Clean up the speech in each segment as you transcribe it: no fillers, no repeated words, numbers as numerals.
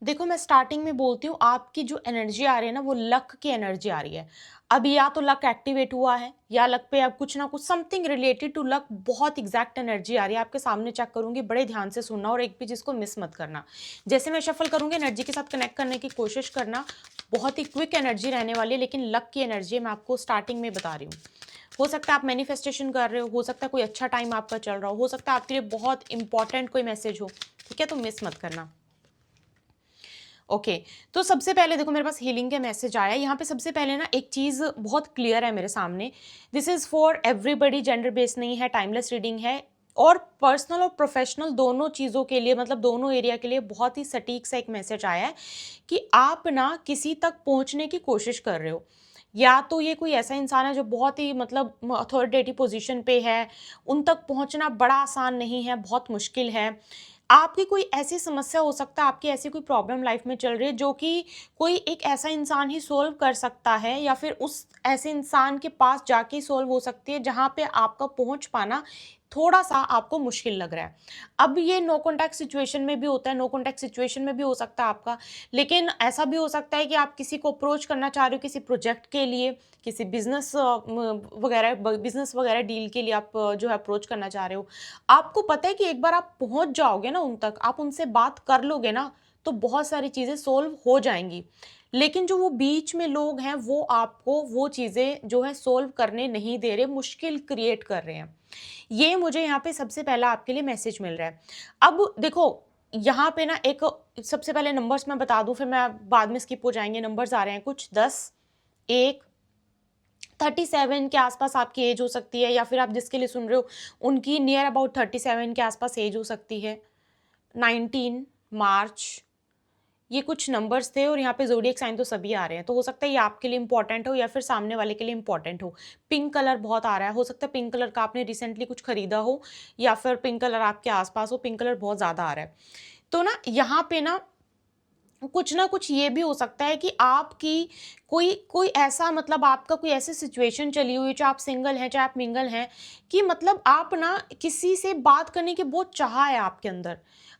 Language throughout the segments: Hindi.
देखो, मैं स्टार्टिंग में बोलती हूँ, आपकी जो एनर्जी आ रही है ना, वो लक की एनर्जी आ रही है। अब या तो लक एक्टिवेट हुआ है, या लक पे अब कुछ ना कुछ समथिंग रिलेटेड टू लक बहुत एग्जैक्ट एनर्जी आ रही है। आपके सामने चेक करूंगी, बड़े ध्यान से सुनना और एक भी चीज को मिस मत करना। जैसे मैं शफल करूंगी, एनर्जी के साथ कनेक्ट करने की कोशिश करना। बहुत ही क्विक एनर्जी रहने वाली है, लेकिन लक की एनर्जी मैं आपको स्टार्टिंग में बता रही हूँ। हो सकता है आप मैनिफेस्टेशन कर रहे हो सकता है कोई अच्छा टाइम आपका चल रहा हो सकता है आपके लिए बहुत इंपॉर्टेंट कोई मैसेज हो। ठीक है, तो मिस मत करना। ओके। तो सबसे पहले देखो, मेरे पास हीलिंग का मैसेज आया है। यहाँ पे सबसे पहले ना एक चीज बहुत क्लियर है मेरे सामने। This is for everybody, gender based नहीं है, टाइमलेस रीडिंग है, और पर्सनल और प्रोफेशनल दोनों चीज़ों के लिए, मतलब दोनों एरिया के लिए बहुत ही सटीक सा एक मैसेज आया है कि आप ना किसी तक पहुंचने की कोशिश कर रहे हो। या तो ये कोई ऐसा इंसान है जो बहुत ही मतलब अथॉरिटेटिव पोजीशन पे है, उन तक पहुंचना बड़ा आसान नहीं है, बहुत मुश्किल है। आपकी कोई ऐसी समस्या हो सकता है, आपकी ऐसी कोई प्रॉब्लम लाइफ में चल रही है जो कि कोई एक ऐसा इंसान ही सोल्व कर सकता है, या फिर उस ऐसे इंसान के पास जाके ही सोल्व हो सकती है जहाँ पे आपका पहुँच पाना थोड़ा सा आपको मुश्किल लग रहा है। अब ये नो कॉन्टैक्ट सिचुएशन में भी होता है, नो कॉन्टैक्ट सिचुएशन में भी हो सकता है आपका। लेकिन ऐसा भी हो सकता है कि आप किसी को अप्रोच करना चाह रहे हो किसी प्रोजेक्ट के लिए, किसी बिजनेस वगैरह डील के लिए आप जो है अप्रोच करना चाह रहे हो। आपको पता है कि एक बार आप पहुंच जाओगे ना उन तक, आप उनसे बात कर लोगे ना, तो बहुत सारी चीजें सोल्व हो जाएंगी। लेकिन जो वो बीच में लोग हैं, वो आपको वो चीजें जो है सोल्व करने नहीं दे रहे, मुश्किल क्रिएट कर रहे हैं। ये मुझे यहाँ पे सबसे पहला आपके लिए मैसेज मिल रहा है। अब देखो, यहाँ पे ना एक, सबसे पहले नंबर्स मैं बता दूं, फिर मैं बाद में स्किप हो जाएंगे। नंबर्स आ रहे हैं कुछ 10, 1, 37 के आसपास आपकी एज हो सकती है, या फिर आप जिसके लिए सुन रहे हो उनकी नियर अबाउट 37 के आसपास एज हो सकती है। 19 मार्च, ये कुछ नंबर्स थे, और यहाँ पे ज़ोडिएक साइन तो सभी आ रहे हैं, तो हो सकता है ये आपके लिए इंपॉर्टेंट हो या फिर सामने वाले के लिए इंपॉर्टेंट हो। पिंक कलर बहुत आ रहा है, हो सकता है पिंक कलर का आपने रिसेंटली कुछ खरीदा हो, या फिर पिंक कलर आपके आसपास हो। पिंक कलर बहुत ज़्यादा आ रहा है। तो ना यहाँ पे ना कुछ ये भी हो सकता है कि आपकी कोई कोई ऐसा, मतलब आपका कोई ऐसी सिचुएशन चली हुई, चाहे आप सिंगल हैं चाहे आप मिंगल हैं, कि मतलब आप ना किसी से बात करने की बहुत चाह है आपके अंदर।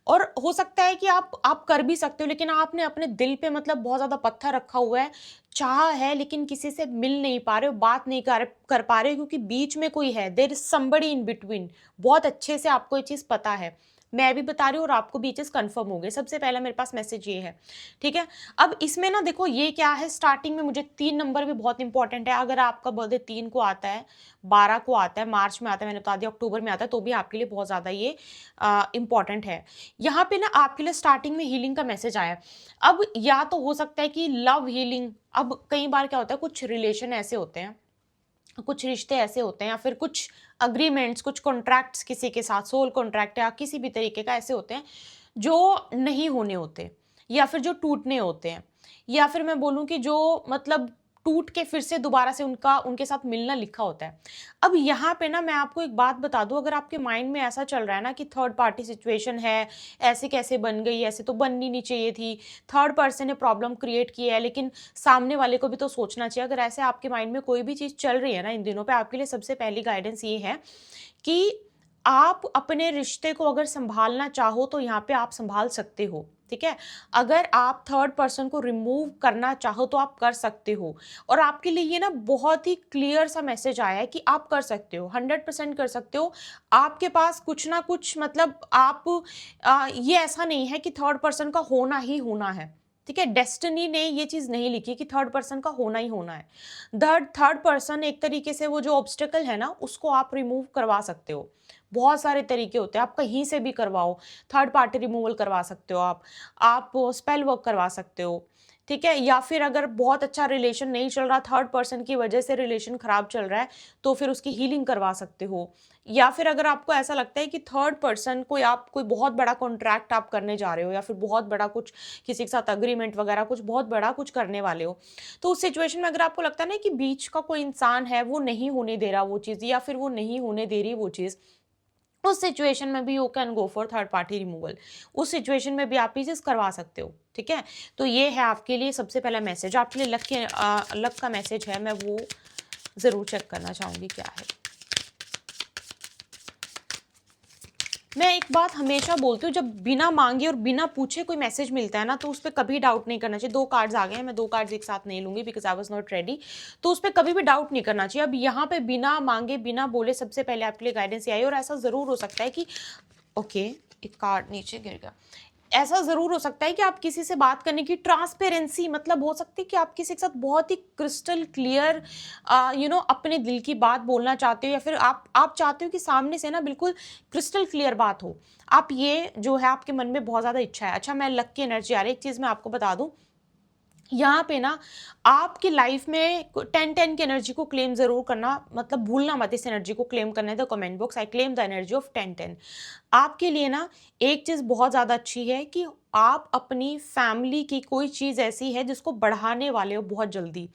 और हो सकता है कि आप कर भी सकते हो, लेकिन आपने अपने दिल पे मतलब बहुत ज़्यादा पत्थर रखा हुआ है। चाह है, लेकिन किसी से मिल नहीं पा रहे हो, बात नहीं कर पा रहे हो, क्योंकि बीच में कोई है, there is somebody in between. बहुत अच्छे से आपको ये चीज़ पता है, मैं भी बता रही हूँ और आपको भी ये चीज़ कंफर्म हो गई। सबसे पहला मेरे पास मैसेज ये है। ठीक है। अब इसमें ना देखो, ये क्या है, स्टार्टिंग में मुझे 3 नंबर भी बहुत इंपॉर्टेंट है। अगर आपका बर्थडे 3 को आता है, 12 को आता है, मार्च में आता है, मैंने बता दिया अक्टूबर में आता है, तो भी आपके लिए बहुत ज़्यादा ये इंपॉर्टेंट है। यहाँ पे ना आपके लिए स्टार्टिंग में हीलिंग का मैसेज आया है। अब या तो हो सकता है कि लव हीलिंग, अब कई बार क्या होता है, कुछ रिलेशन ऐसे होते हैं, कुछ रिश्ते ऐसे होते हैं, या फिर कुछ अग्रीमेंट्स, कुछ कॉन्ट्रैक्ट्स किसी के साथ, सोल कॉन्ट्रैक्ट या किसी भी तरीके का ऐसे होते हैं जो नहीं होने होते, या फिर जो टूटने होते हैं, या फिर मैं बोलूँ कि जो मतलब टूट के फिर से दोबारा से उनका उनके साथ मिलना लिखा होता है। अब यहाँ पे ना मैं आपको एक बात बता दूं, अगर आपके माइंड में ऐसा चल रहा है ना कि थर्ड पार्टी सिचुएशन है, ऐसे कैसे बन गई, ऐसे तो बननी नहीं चाहिए थी, थर्ड पर्सन ने प्रॉब्लम क्रिएट की है, लेकिन सामने वाले को भी तो सोचना चाहिए। अगर ऐसे आपके माइंड में कोई भी चीज़ चल रही है ना इन दिनों पे, आपके लिए सबसे पहली गाइडेंस ये है कि आप अपने रिश्ते को अगर संभालना चाहो तो यहाँ पे आप संभाल सकते हो। ठीक है। अगर आप थर्ड पर्सन को रिमूव करना चाहो तो आप कर सकते हो, और आपके लिए ये ना बहुत ही क्लियर सा मैसेज आया है कि आप कर सकते हो, 100% कर सकते हो। आपके पास कुछ ना कुछ, मतलब आप ये ऐसा नहीं है कि थर्ड पर्सन का होना ही होना है। ठीक है, डेस्टिनी ने ये चीज नहीं लिखी कि थर्ड पर्सन का होना ही होना है। थर्ड पर्सन एक तरीके से वो जो ऑब्स्टेकल है ना, उसको आप रिमूव करवा सकते हो। बहुत सारे तरीके होते हैं, आप कहीं से भी करवाओ। थर्ड पार्टी रिमूवल करवा सकते हो आप स्पेल वर्क करवा सकते हो। ठीक है, या फिर अगर बहुत अच्छा रिलेशन नहीं चल रहा, थर्ड पर्सन की वजह से रिलेशन खराब चल रहा है, तो फिर उसकी हीलिंग करवा सकते हो। या फिर अगर आपको ऐसा लगता है कि थर्ड पर्सन कोई बहुत बड़ा कॉन्ट्रैक्ट आप करने जा रहे हो, या फिर बहुत बड़ा कुछ किसी के साथ अग्रीमेंट वगैरह कुछ बहुत बड़ा कुछ करने वाले हो, तो उस सिचुएशन में अगर आपको लगता है ना कि बीच का कोई इंसान है, वो नहीं होने दे रहा वो चीज़, या फिर वो नहीं होने दे रही वो चीज़, उस सिचुएशन में भी you can go for third party removal. उस सिचुएशन में भी आप ये चीज़ करवा सकते हो। ठीक है। तो ये है आपके लिए सबसे पहला मैसेज, आपके लिए लक का मैसेज है, मैं वो ज़रूर चेक करना चाहूँगी क्या है। मैं एक बात हमेशा बोलती हूँ, जब बिना मांगे और बिना पूछे कोई मैसेज मिलता है ना, तो उस पर कभी डाउट नहीं करना चाहिए। 2 कार्ड्स आ गए हैं, मैं 2 कार्ड्स एक साथ नहीं लूंगी because I was not ready. तो उस पर कभी भी डाउट नहीं करना चाहिए। अब यहाँ पे बिना मांगे बिना बोले सबसे पहले आपके लिए गाइडेंस आई, और ऐसा ज़रूर हो सकता है कि ओके, एक कार्ड नीचे गिर गया। ऐसा ज़रूर हो सकता है कि आप किसी से बात करने की ट्रांसपेरेंसी, मतलब हो सकती है कि आप किसी के साथ बहुत ही क्रिस्टल क्लियर अपने दिल की बात बोलना चाहते हो, या फिर आप चाहते हो कि सामने से ना बिल्कुल क्रिस्टल क्लियर बात हो। आप ये जो है आपके मन में बहुत ज़्यादा इच्छा है। अच्छा, मैं लक की एनर्जी आ रही है, एक चीज़ मैं आपको बता दूँ, यहाँ पे ना आपकी लाइफ में 10-10 की एनर्जी को क्लेम जरूर करना, मतलब भूलना मत इस एनर्जी को क्लेम करने। The comment box, I claim the energy of 10-10। आपके लिए ना एक चीज बहुत ज्यादा अच्छी है कि आप अपनी फैमिली की कोई चीज ऐसी है जिसको बढ़ाने वाले हो बहुत जल्दी।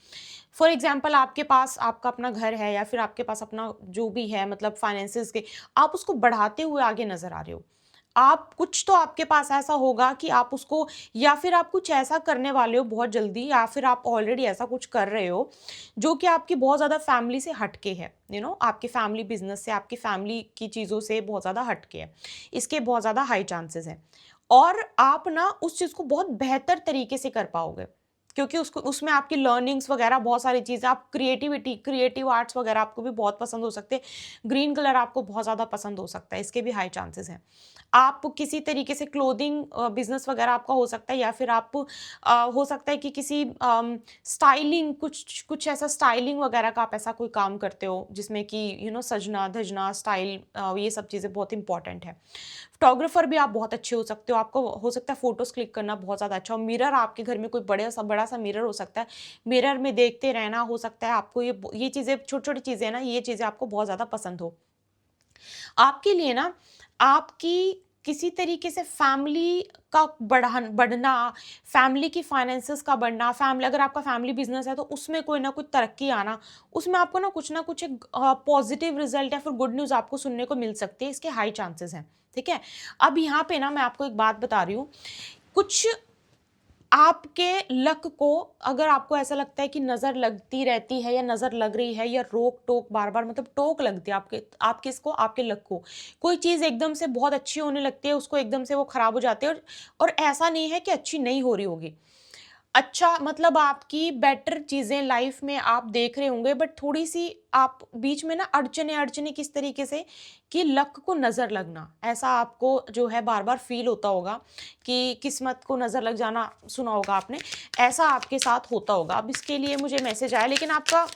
फॉर एग्जाम्पल, आपके पास आपका अपना घर है, या फिर आपके पास अपना जो भी है, मतलब फाइनेंसिस के, आप उसको बढ़ाते हुए आगे नजर आ रहे हो। आप कुछ तो आपके पास ऐसा होगा कि आप उसको, या फिर आप कुछ ऐसा करने वाले हो बहुत जल्दी, या फिर आप ऑलरेडी ऐसा कुछ कर रहे हो जो कि आपकी बहुत ज़्यादा फैमिली से हटके है। आपकी फैमिली बिजनेस से, आपकी फैमिली की चीज़ों से बहुत ज़्यादा हटके है। इसके बहुत ज़्यादा हाई चांसेस हैं, और आप ना उस चीज़ को बहुत बेहतर तरीके से कर पाओगे, क्योंकि उसको उसमें आपकी लर्निंग्स वगैरह बहुत सारी चीज़ें, आप क्रिएटिव आर्ट्स वगैरह आपको भी बहुत पसंद हो सकते हैं। ग्रीन कलर आपको बहुत ज़्यादा पसंद हो सकता है, इसके भी हाई चांसेस हैं। आप किसी तरीके से क्लोथिंग बिजनेस वगैरह आपका हो सकता है, या फिर आप हो सकता है कि किसी स्टाइलिंग, कुछ कुछ ऐसा स्टाइलिंग वगैरह का आप ऐसा कोई काम करते हो जिसमें कि सजना धजना स्टाइल, ये सब चीज़ें बहुत इंपॉर्टेंट है। फोटोग्राफर भी आप बहुत अच्छे हो सकते हो, आपको हो सकता है फोटोज क्लिक करना बहुत ज़्यादा अच्छा हो। मिरर, आपके घर में कोई बड़ा सा मिरर हो सकता है, मिरर में देखते रहना, हो सकता है आपको ये चीज़ें, छोटी छोटी चीज़ें ना, ये चीज़ें आपको बहुत ज़्यादा पसंद हो। आपके लिए ना, आपकी किसी तरीके से फैमिली का बढ़ना, फैमिली की फाइनेंसेस का बढ़ना, फैमिली, अगर आपका फैमिली बिजनेस है तो उसमें कोई ना कुछ तरक्की आना, उसमें आपको ना कुछ एक पॉजिटिव रिजल्ट या फिर गुड न्यूज़ आपको सुनने को मिल सकती है। इसके हाई चांसेस हैं, ठीक है। अब यहाँ पे ना मैं आपको एक बात बता रही हूँ, कुछ आपके लक को, अगर आपको ऐसा लगता है कि नज़र लगती रहती है, या नज़र लग रही है, या रोक टोक बार बार, मतलब टोक लगती है आपके इसको, आपके लक को, कोई चीज़ एकदम से बहुत अच्छी होने लगती है, उसको एकदम से वो खराब हो जाती है, और ऐसा नहीं है कि अच्छी नहीं हो रही होगी। अच्छा, मतलब आपकी बेटर चीज़ें लाइफ में आप देख रहे होंगे, बट थोड़ी-सी आप बीच में ना अड़चने किस तरीके से, कि लक को नज़र लगना, ऐसा आपको जो है बार-बार फ़ील होता होगा कि किस्मत को नज़र लग जाना, सुना होगा आपने, ऐसा आपके साथ होता होगा। अब इसके लिए मुझे मैसेज आया, लेकिन आपका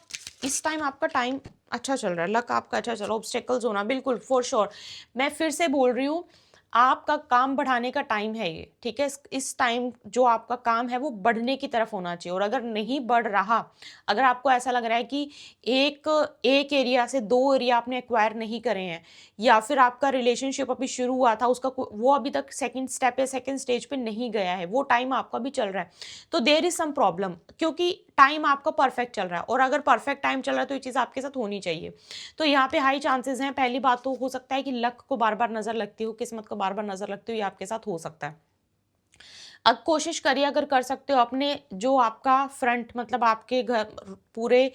इस टाइम आपका टाइम अच्छा चल रहा है, लक आपका अच्छा चल रहा है, ऑब्स्टेकल्स होना बिल्कुल फॉर श्योर। मैं फिर से बोल रही हूँ, आपका काम बढ़ाने का टाइम है ये, ठीक है। इस टाइम जो आपका काम है वो बढ़ने की तरफ होना चाहिए, और अगर नहीं बढ़ रहा, अगर आपको ऐसा लग रहा है कि एक एक एरिया से 2 एरिया आपने एक्वायर नहीं करे हैं, या फिर आपका रिलेशनशिप अभी शुरू हुआ था, उसका वो अभी तक सेकंड स्टेप या सेकंड स्टेज पे नहीं गया है, वो टाइम आपका भी चल रहा है, तो देयर इज सम प्रॉब्लम, क्योंकि टाइम आपका परफेक्ट चल रहा है, और अगर परफेक्ट टाइम चल रहा है तो ये चीज़ आपके साथ होनी चाहिए। तो यहाँ पे हाई चांसेस हैं। पहली बात तो हो सकता है कि लक को बार बार नजर लगती हो, किस्मत को बार बार नजर लगती हो, ये आपके साथ हो सकता है। अब कोशिश करिए, अगर कर सकते हो, अपने जो आपका फ्रंट, मतलब आपके घर पूरे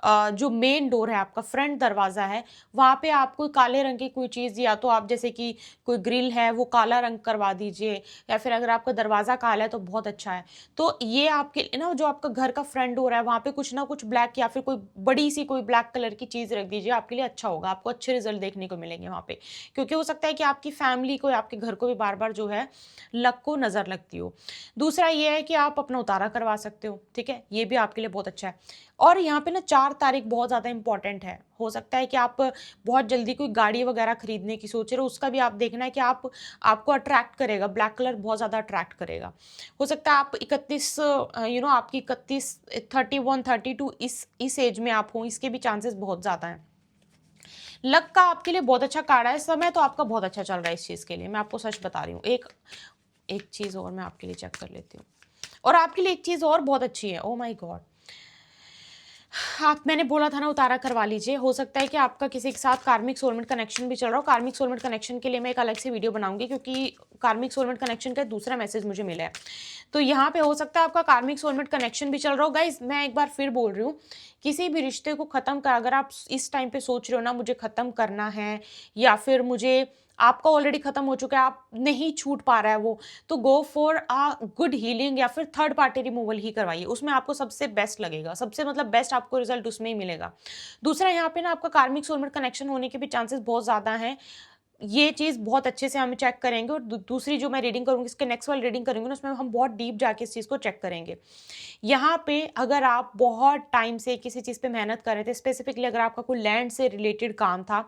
जो मेन डोर है, आपका फ्रंट दरवाज़ा है, वहाँ पे आप कोई काले रंग की कोई चीज़, या तो आप जैसे कि कोई ग्रिल है वो काला रंग करवा दीजिए, या फिर अगर आपका दरवाज़ा काला है तो बहुत अच्छा है। तो ये आपके ना, जो आपका घर का फ्रंट डोर है, वहाँ पे कुछ ना कुछ ब्लैक, या फिर कोई बड़ी सी कोई ब्लैक कलर की चीज़ रख दीजिए, आपके लिए अच्छा होगा, आपको अच्छे रिजल्ट देखने को मिलेंगे वहाँ पे। क्योंकि हो सकता है कि आपकी फैमिली को, आपके घर को भी बार बार जो है लक को नज़र लगती हो। दूसरा ये है कि आप अपना उतारा करवा सकते हो, ठीक है, ये भी आपके लिए बहुत अच्छा है। और यहाँ पे ना 4 तारीख बहुत ज़्यादा इंपॉर्टेंट है। हो सकता है कि आप बहुत जल्दी कोई गाड़ी वगैरह खरीदने की सोच रहे हो, उसका भी आप देखना है कि आपको अट्रैक्ट करेगा, ब्लैक कलर बहुत ज़्यादा अट्रैक्ट करेगा। हो सकता है आप 31 आपकी 31 31 32 इस एज में आप हो, इसके भी चांसेस बहुत ज़्यादा हैं। लक का आपके लिए बहुत अच्छा कार्ड है, इस समय तो आपका बहुत अच्छा चल रहा है इस चीज़ के लिए, मैं आपको सच बता रही हूँ। एक एक चीज़ और मैं आपके लिए चेक कर लेती हूँ, और आपके लिए एक चीज़ और बहुत अच्छी है। ओह माय गॉड, आप, मैंने बोला था ना उतारा करवा लीजिए। हो सकता है कि आपका किसी के साथ कार्मिक सोलमेट कनेक्शन भी चल रहा हो। कार्मिक सोलमेट कनेक्शन के लिए मैं एक अलग से वीडियो बनाऊंगी, क्योंकि कार्मिक सोलमेट कनेक्शन का दूसरा मैसेज मुझे मिला है। तो यहाँ पे हो सकता है आपका कार्मिक सोलमेट कनेक्शन भी चल रहा हो। गाइज, मैं एक बार फिर बोल रही हूँ, किसी भी रिश्ते को ख़त्म कर, अगर आप इस टाइम पे सोच रहे हो ना मुझे ख़त्म करना है, या फिर मुझे आपका ऑलरेडी खत्म हो चुका है, आप नहीं छूट पा रहा है वो, तो go for a good healing या फिर थर्ड पार्टी रिमूवल ही करवाइए, उसमें आपको सबसे बेस्ट लगेगा, सबसे मतलब बेस्ट आपको रिजल्ट उसमें ही मिलेगा। दूसरा यहाँ पे ना आपका कार्मिक सोलमेट कनेक्शन होने के भी चांसेस बहुत ज़्यादा हैं। ये चीज़ बहुत अच्छे से हम चेक करेंगे और दूसरी जो मैं रीडिंग करूँगी, इसके नेक्स्ट वाली रीडिंग करेंगे ना, उसमें हम बहुत डीप जाके इस चीज़ को चेक करेंगे। यहाँ पे अगर आप बहुत टाइम से किसी चीज़ पे मेहनत कर रहे थे, स्पेसिफिकली अगर आपका कोई लैंड से रिलेटेड काम था,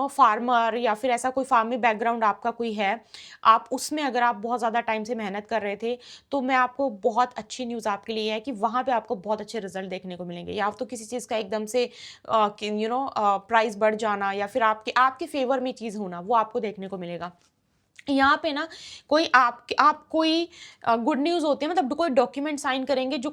फार्मर या फिर ऐसा कोई फार्मिंग बैकग्राउंड आपका कोई है, आप उसमें अगर आप बहुत ज़्यादा टाइम से मेहनत कर रहे थे, तो मैं आपको बहुत अच्छी न्यूज़ आपके लिए है कि वहाँ पे आपको बहुत अच्छे रिजल्ट देखने को मिलेंगे। या तो किसी चीज़ का एकदम से प्राइस बढ़ जाना या फिर आपके आपके फेवर में चीज़ होना, वो आपको देखने को मिलेगा। यहाँ पे ना कोई आप कोई गुड न्यूज़ होती है, मतलब कोई डॉक्यूमेंट साइन करेंगे, जो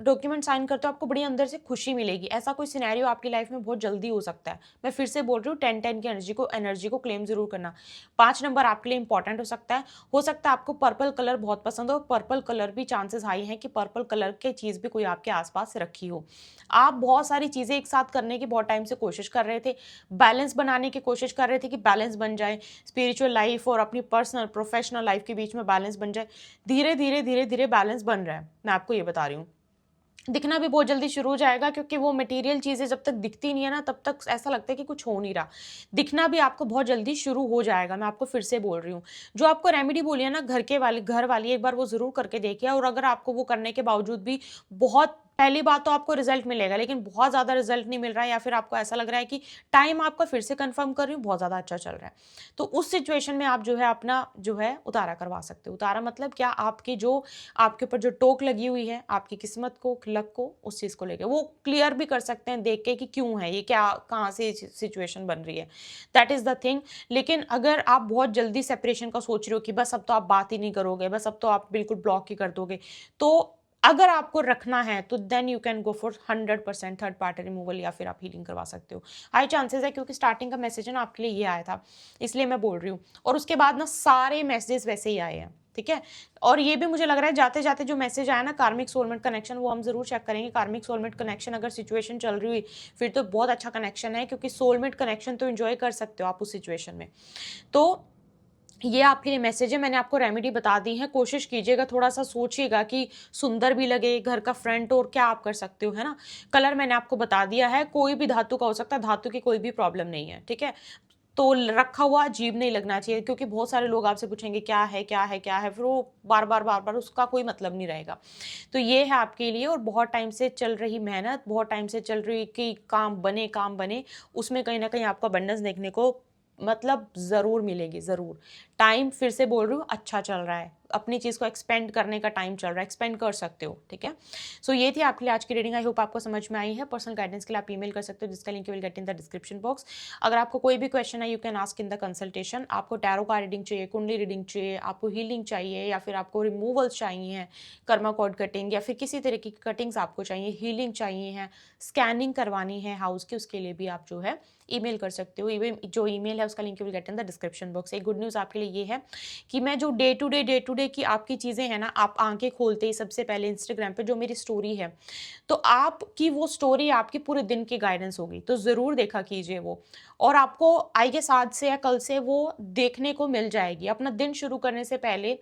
डॉक्यूमेंट साइन करते हो आपको बड़ी अंदर से खुशी मिलेगी। ऐसा कोई सिनेरियो आपकी लाइफ में बहुत जल्दी हो सकता है। मैं फिर से बोल रही हूँ, 10-10 की एनर्जी को क्लेम ज़रूर करना। 5 नंबर आपके लिए इंपॉर्टेंट हो सकता है। हो सकता है आपको पर्पल कलर बहुत पसंद हो, पर्पल कलर भी चांसेस हाई हैं कि पर्पल कलर की चीज़ भी कोई आपके आस-पास रखी हो। आप बहुत सारी चीज़ें एक साथ करने की बहुत टाइम से कोशिश कर रहे थे, बैलेंस बनाने की कोशिश कर रहे थे कि बैलेंस बन जाए, स्पिरिचुअल लाइफ और अपनी पर्सनल प्रोफेशनल लाइफ के बीच में बैलेंस बन जाए। धीरे धीरे धीरे धीरे बैलेंस बन रहा है, मैं आपको ये बता रही हूँ। दिखना भी बहुत जल्दी शुरू हो जाएगा, क्योंकि वो मटेरियल चीज़ें जब तक दिखती नहीं है ना, तब तक ऐसा लगता है कि कुछ हो नहीं रहा। दिखना भी आपको बहुत जल्दी शुरू हो जाएगा, मैं आपको फिर से बोल रही हूँ। जो आपको रेमेडी बोली है ना घर वाली, एक बार वो ज़रूर करके देखिए, और अगर आपको वो करने के बावजूद भी बहुत, पहली बात तो आपको रिजल्ट मिलेगा, लेकिन बहुत ज़्यादा रिजल्ट नहीं मिल रहा है, या फिर आपको ऐसा लग रहा है कि टाइम आपका, फिर से कन्फर्म कर रही हूँ, बहुत ज़्यादा अच्छा चल रहा है। तो उस सिचुएशन में आप जो है अपना जो है उतारा करवा सकते हो। उतारा मतलब क्या, आपके ऊपर जो टोक लगी हुई है, आपकी किस्मत को, लक को, उस चीज़ को लेके वो क्लियर भी कर सकते हैं देख के कि क्यों है ये, क्या कहाँ से सिचुएशन बन रही है। That is the thing. लेकिन अगर आप बहुत जल्दी सेपरेशन का सोच रहे हो कि बस अब तो आप बात ही नहीं करोगे, बस अब तो आप बिल्कुल ब्लॉक ही कर दोगे, तो अगर आपको रखना है तो then you can go for 100% third party removal, या फिर आप हीलिंग करवा सकते हो। हाई चांसेस है, क्योंकि स्टार्टिंग का मैसेज है ना आपके लिए ये आया था, इसलिए मैं बोल रही हूँ। और उसके बाद ना सारे मैसेजेस वैसे ही आए हैं, ठीक है। और ये भी मुझे लग रहा है जाते जाते जो मैसेज आया ना कार्मिक सोलमेट कनेक्शन, वो हम जरूर चेक करेंगे। कार्मिक सोलमेट कनेक्शन अगर सिचुएशन चल रही हुई, फिर तो बहुत अच्छा कनेक्शन है, क्योंकि सोलमेट कनेक्शन तो एंजॉय कर सकते हो आप उस सिचुएशन में। तो ये आपके लिए मैसेज है, मैंने आपको रेमेडी बता दी है। कोशिश कीजिएगा, थोड़ा सा सोचिएगा कि सुंदर भी लगे घर का फ्रंट, और क्या आप कर सकते हो, है ना। कलर मैंने आपको बता दिया है, कोई भी धातु का हो सकता है, धातु की कोई भी प्रॉब्लम नहीं है, ठीक है। तो रखा हुआ अजीब नहीं लगना चाहिए, क्योंकि बहुत सारे लोग आपसे पूछेंगे क्या है क्या है क्या है, फिर वो बार बार उसका कोई मतलब नहीं रहेगा। तो ये है आपके लिए, और बहुत टाइम से चल रही मेहनत, बहुत टाइम से चल रही कि काम बने, उसमें कहीं ना कहीं आपको अबंडेंस देखने को मतलब ज़रूर मिलेगी, ज़रूर। टाइम फिर से बोल रही हूँ अच्छा चल रहा है, अपनी चीज़ को एक्सपेंड करने का टाइम चल रहा है, एक्सपेंड कर सकते हो, ठीक है। सो ये थी आपके लिए आज की रीडिंग। आई होप आपको समझ में आई है। पर्सनल गाइडेंस के लिए आप ईमेल कर सकते हो, जिसका link you will get in the description box. अगर आपको कोई भी क्वेश्चन है, you can ask in the consultation. आपको टैरो का रीडिंग चाहिए, कुंडली रीडिंग चाहिए, आपको हीलिंग चाहिए, या फिर आपको रिमूवल्स चाहिए, कर्मा कॉर्ड कटिंग, या फिर किसी तरह की कटिंग्स आपको चाहिए, हीलिंग चाहिए है, स्कैनिंग करवानी है हाउस की, उसके लिए भी आप जो है ईमेल कर सकते हो। जो ईमेल है उसका link you will get in the description box. एक गुड न्यूज़ आपके लिए ये है कि मैं जो डे टू डे की आपकी चीज़ें हैं ना, आप आंखें खोलते ही सबसे पहले इंस्टाग्राम पे जो मेरी स्टोरी है, तो आपकी वो स्टोरी आपकी पूरे दिन की गाइडेंस होगी, तो ज़रूर देखा कीजिए वो। और आपको आई गेस आज से या कल से वो देखने को मिल जाएगी। अपना दिन शुरू करने से पहले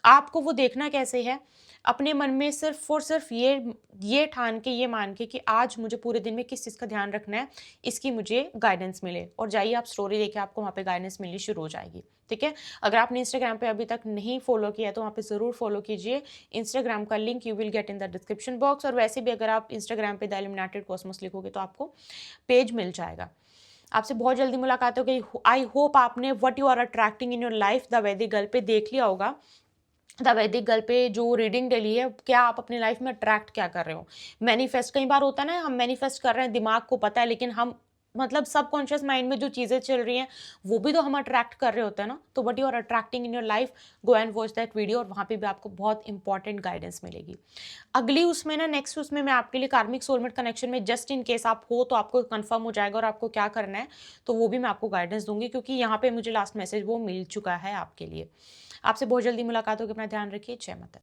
आपको वो देखना कैसे है, अपने मन में सिर्फ और सिर्फ ये ठान के, ये मान के कि आज मुझे पूरे दिन में किस चीज़ का ध्यान रखना है, इसकी मुझे गाइडेंस मिले, और जाइए आप स्टोरी देखे, आपको वहाँ पे गाइडेंस मिलनी शुरू हो जाएगी, ठीक है। अगर आपने इंस्टाग्राम पे अभी तक नहीं फॉलो किया है, तो वहाँ पे ज़रूर फॉलो कीजिए। इंस्टाग्राम का link you will get in the description box. और वैसे भी अगर आप इंस्टाग्राम पे द इल्यूमिनेटेड कॉस्मोस लिखोगे तो आपको पेज मिल जाएगा। आपसे बहुत जल्दी मुलाकात हो गई। आई होप आपने what you are attracting in your life the Vedic girl पे देख लिया होगा। द वैदिक गर्ल पे जो रीडिंग डली है, क्या आप अपनी लाइफ में अट्रैक्ट क्या कर रहे हो। मैनिफेस्ट, कई बार होता है ना, हम मैनिफेस्ट कर रहे हैं, दिमाग को पता है, लेकिन हम मतलब सबकॉन्शियस माइंड में जो चीज़ें चल रही हैं, वो भी तो हम अट्रैक्ट कर रहे होते हैं ना। तो what you are attracting in your life, go and watch that video, और वहाँ पे भी आपको बहुत इंपॉर्टेंट गाइडेंस मिलेगी। अगली उसमें ना, नेक्स्ट उसमें मैं आपके लिए कार्मिक सोलमेट कनेक्शन में, जस्ट इन केस आप हो तो आपको कंफर्म हो जाएगा और आपको क्या करना है, तो वो भी मैं आपको गाइडेंस दूंगी, क्योंकि यहाँ पे मुझे लास्ट मैसेज वो मिल चुका है आपके लिए। आपसे बहुत जल्दी मुलाकात होगी। अपना ध्यान रखिए। जय माता।